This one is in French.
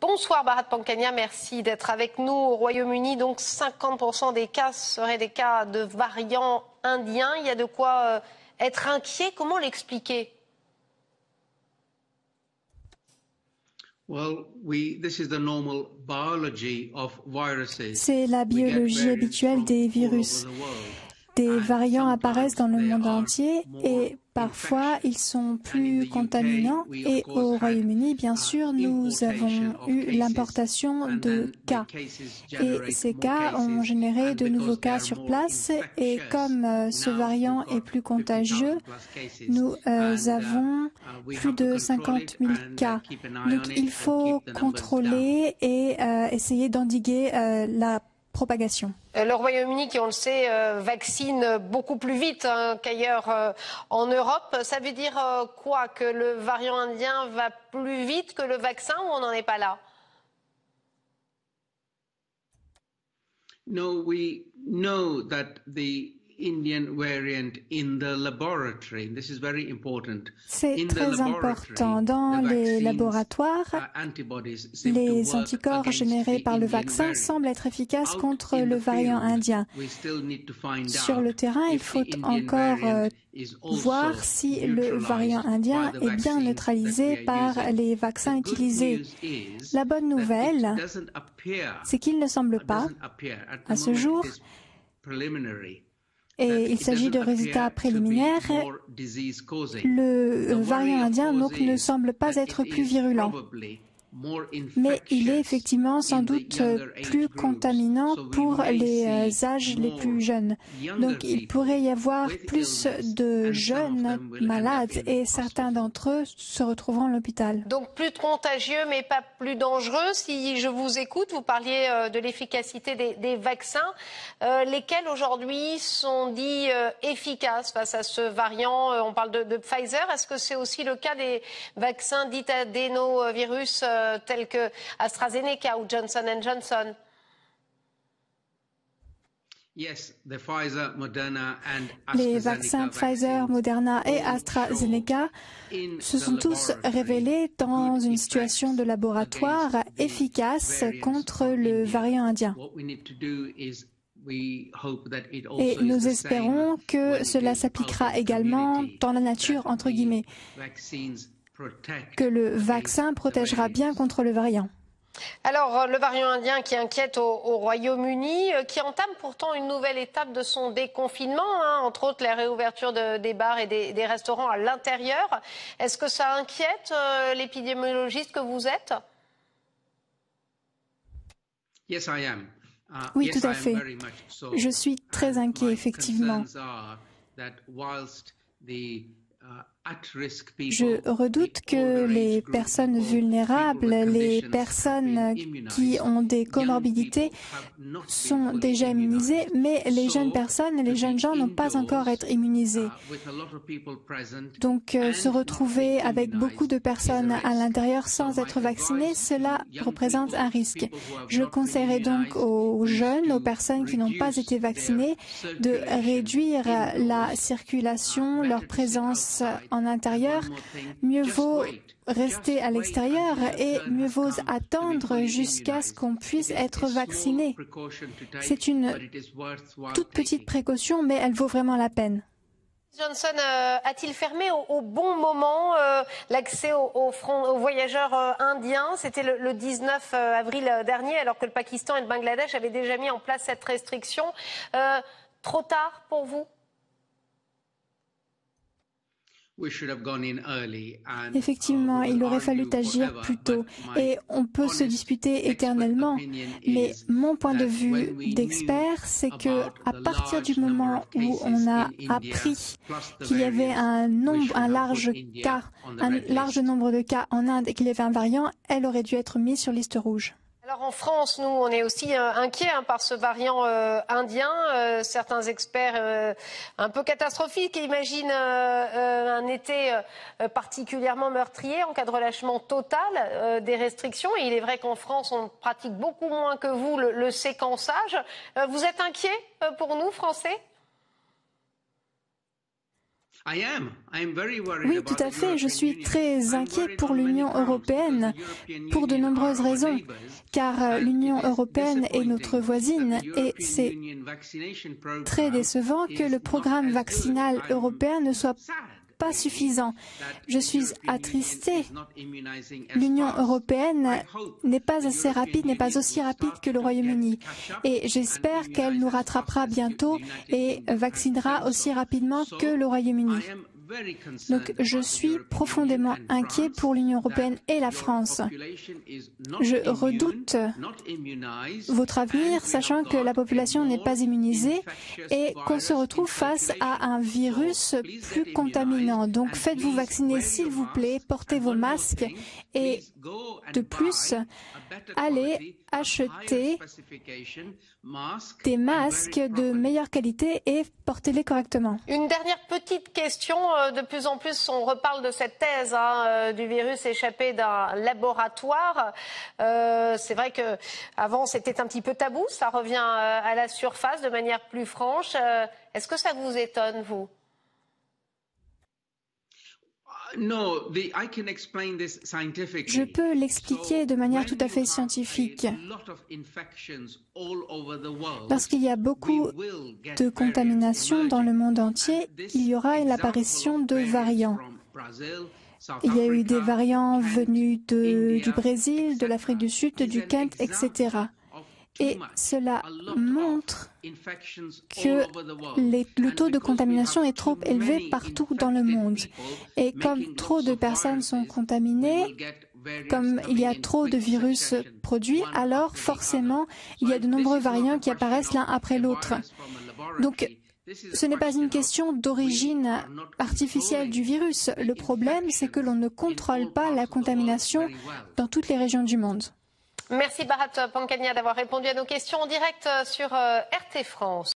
Bonsoir Bharat Pankhania, merci d'être avec nous. Au Royaume-Uni, donc 50% des cas seraient des cas de variants indiens. Il y a de quoi être inquiet. Comment l'expliquer? C'est la biologie habituelle des virus. Des variants apparaissent dans le monde entier et parfois ils sont plus contaminants. Et au Royaume-Uni, bien sûr, nous avons eu l'importation de cas. Et ces cas ont généré de nouveaux cas sur place. Et comme ce variant est plus contagieux, nous avons plus de 50 000 cas. Donc il faut contrôler et essayer d'endiguer la propagation. Le Royaume-Uni, qui on le sait, vaccine beaucoup plus vite qu'ailleurs en Europe. Ça veut dire quoi? Que le variant indien va plus vite que le vaccin ou on n'en est pas là? No, we know that the Indian variant in the laboratory. This is very important. C'est très important. Dans les laboratoires, les anticorps générés par le vaccin semblent être efficaces contre le variant indien. Sur le terrain, il faut encore voir si le variant indien est bien neutralisé par les vaccins utilisés. La bonne nouvelle, c'est qu'il ne semble pas, à ce jour, et il s'agit de résultats préliminaires, le variant indien donc ne semble pas être plus virulent. Mais il est effectivement sans doute plus contaminant pour les âges les plus jeunes. Donc il pourrait y avoir plus de jeunes malades et certains d'entre eux se retrouveront à l'hôpital. Donc plus contagieux mais pas plus dangereux. Si je vous écoute, vous parliez de l'efficacité des vaccins. Lesquels aujourd'hui sont dits efficaces face à ce variant? On parle de Pfizer. Est-ce que c'est aussi le cas des vaccins dits adénovirus tels que AstraZeneca ou Johnson & Johnson? Les vaccins Pfizer, Moderna et AstraZeneca se sont tous révélés dans une situation de laboratoire efficace contre le variant indien. Et nous espérons que cela s'appliquera également dans la nature, entre guillemets, que le vaccin protégera bien contre le variant. Alors, le variant indien qui inquiète au Royaume-Uni, qui entame pourtant une nouvelle étape de son déconfinement, entre autres la réouverture des bars et des restaurants à l'intérieur. Est-ce que ça inquiète l'épidémiologiste que vous êtes? Oui, tout à fait. Je suis très inquiet, effectivement. Je redoute que les personnes vulnérables, les personnes qui ont des comorbidités sont déjà immunisées, mais les jeunes personnes et les jeunes gens n'ont pas encore été immunisés. Donc se retrouver avec beaucoup de personnes à l'intérieur sans être vaccinées, cela représente un risque. Je conseillerais donc aux jeunes, aux personnes qui n'ont pas été vaccinées, de réduire la circulation, leur présence en intérieur. Mieux vaut rester à l'extérieur et mieux vaut attendre jusqu'à ce qu'on puisse être vacciné. C'est une toute petite précaution, mais elle vaut vraiment la peine. Johnson a-t-il fermé au bon moment l'accès aux voyageurs indiens? C'était le 19 avril dernier, alors que le Pakistan et le Bangladesh avaient déjà mis en place cette restriction. Trop tard pour vous? Effectivement, il aurait fallu agir plus tôt et on peut se disputer éternellement, mais mon point de vue d'expert, c'est que à partir du moment où on a appris qu'il y avait un large nombre de cas en Inde et qu'il y avait un variant, elle aurait dû être mise sur liste rouge. Alors en France, nous, on est aussi inquiets par ce variant indien. Certains experts un peu catastrophiques imaginent un été particulièrement meurtrier en cas de relâchement total des restrictions. Et il est vrai qu'en France, on pratique beaucoup moins que vous le séquençage. Vous êtes inquiets pour nous, Français ? Oui, tout à fait. Je suis très inquiet pour l'Union européenne pour de nombreuses raisons, car l'Union européenne est notre voisine et c'est très décevant que le programme vaccinal européen ne soit pas suffisant. Je suis attristée. L'Union européenne n'est pas assez rapide, n'est pas aussi rapide que le Royaume-Uni. Et j'espère qu'elle nous rattrapera bientôt et vaccinera aussi rapidement que le Royaume-Uni. Donc, je suis profondément inquiet pour l'Union européenne et la France. Je redoute votre avenir, sachant que la population n'est pas immunisée et qu'on se retrouve face à un virus plus contaminant. Donc, faites-vous vacciner, s'il vous plaît, portez vos masques et, de plus, allez acheter des masques de meilleure qualité et portez-les correctement. Une dernière petite question. De plus en plus, on reparle de cette thèse du virus échappé d'un laboratoire. C'est vrai qu'avant, c'était un petit peu tabou. Ça revient à la surface de manière plus franche. Est-ce que ça vous étonne, vous ? Je peux l'expliquer de manière tout à fait scientifique. Lorsqu'il y a beaucoup de contamination dans le monde entier, il y aura l'apparition de variants. Il y a eu des variants venus du Brésil, de l'Afrique du Sud, du Kent, etc. Et cela montre que le taux de contamination est trop élevé partout dans le monde. Et comme trop de personnes sont contaminées, comme il y a trop de virus produits, alors forcément, il y a de nombreux variants qui apparaissent l'un après l'autre. Donc, ce n'est pas une question d'origine artificielle du virus. Le problème, c'est que l'on ne contrôle pas la contamination dans toutes les régions du monde. Merci Bharat Pankhania d'avoir répondu à nos questions en direct sur RT France.